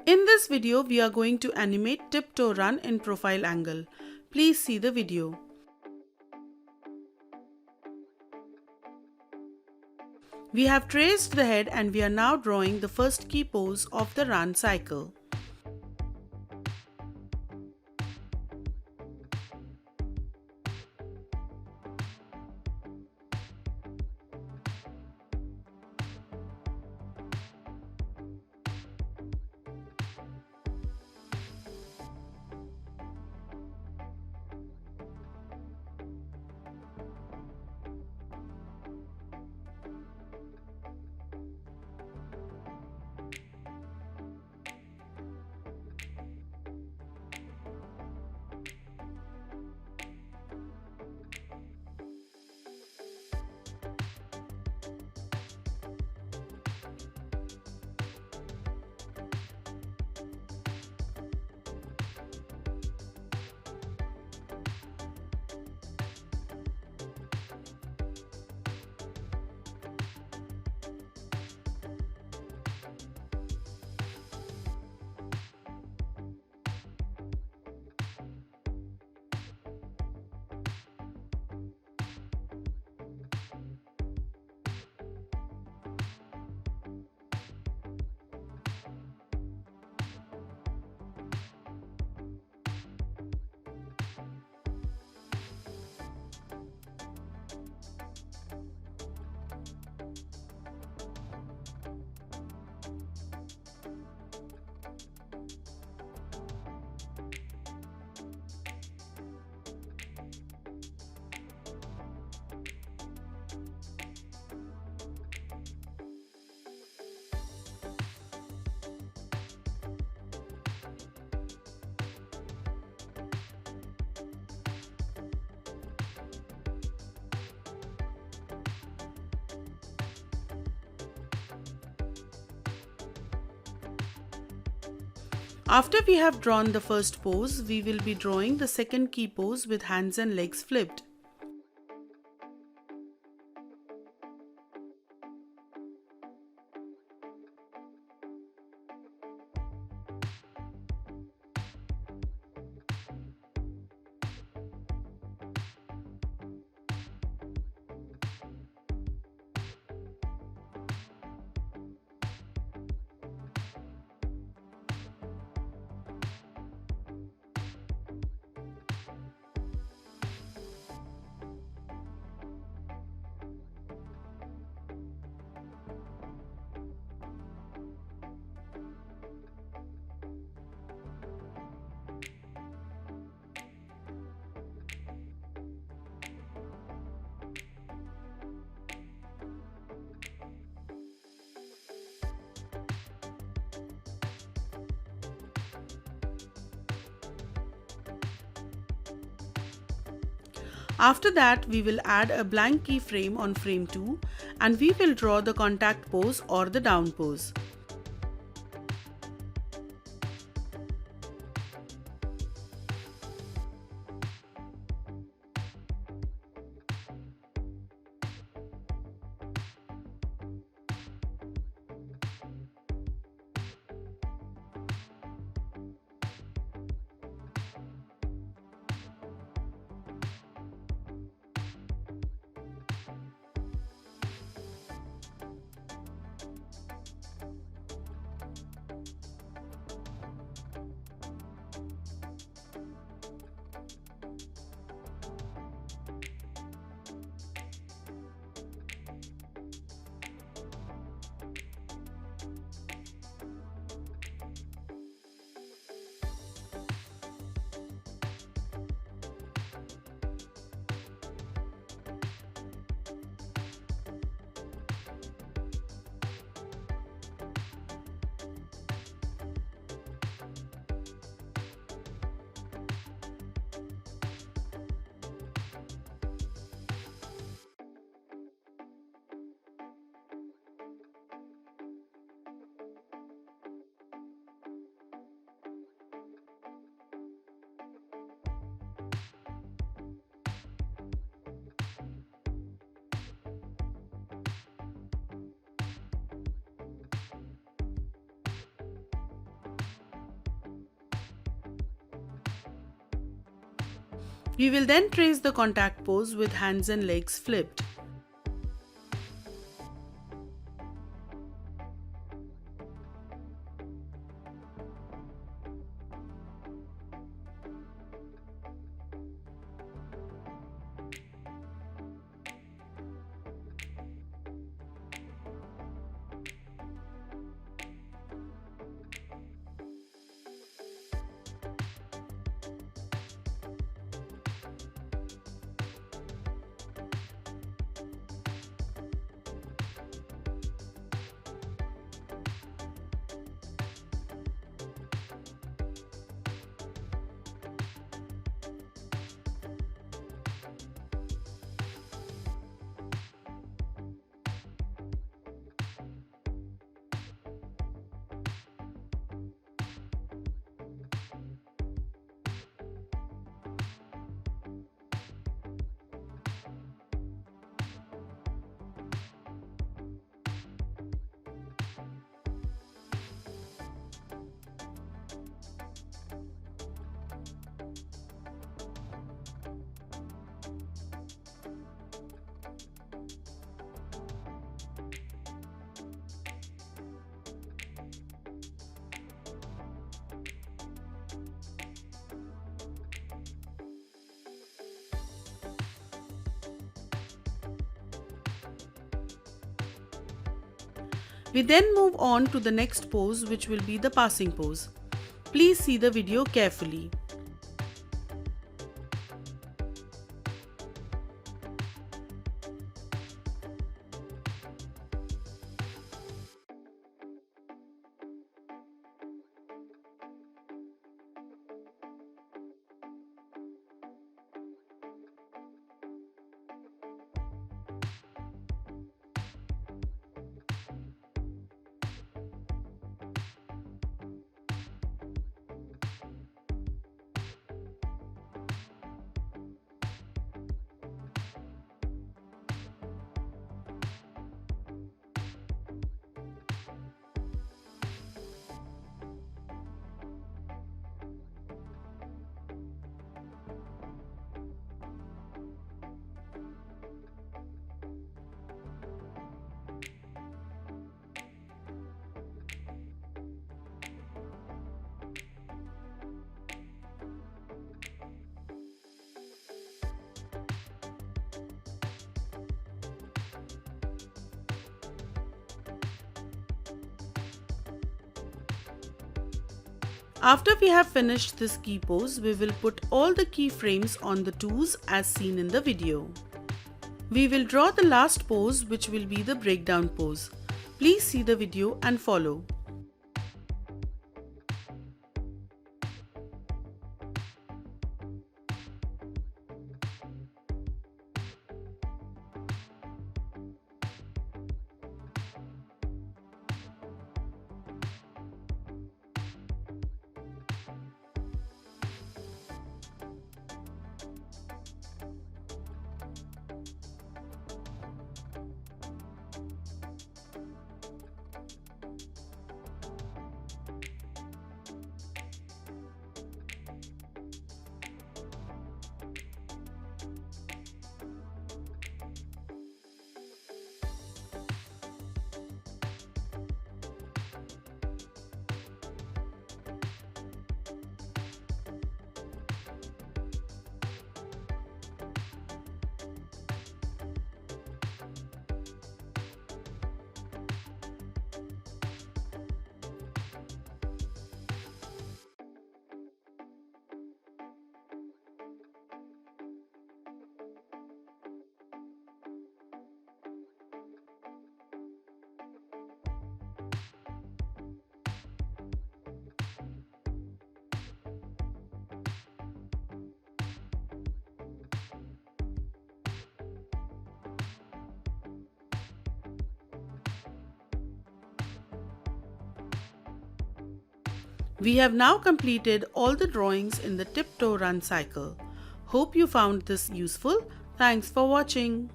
In this video, we are going to animate tiptoe run in profile angle. Please see the video. We have traced the head and we are now drawing the first key pose of the run cycle. After we have drawn the first pose, we will be drawing the second key pose with hands and legs flipped. After that, we will add a blank keyframe on frame 2 and we will draw the contact pose or the down pose. We will then trace the contact pose with hands and legs flipped. We then move on to the next pose, which will be the passing pose. Please see the video carefully. After we have finished this key pose, we will put all the keyframes on the tools as seen in the video. We will draw the last pose, which will be the breakdown pose. Please see the video and follow. We have now completed all the drawings in the tiptoe run cycle. Hope you found this useful. Thanks for watching.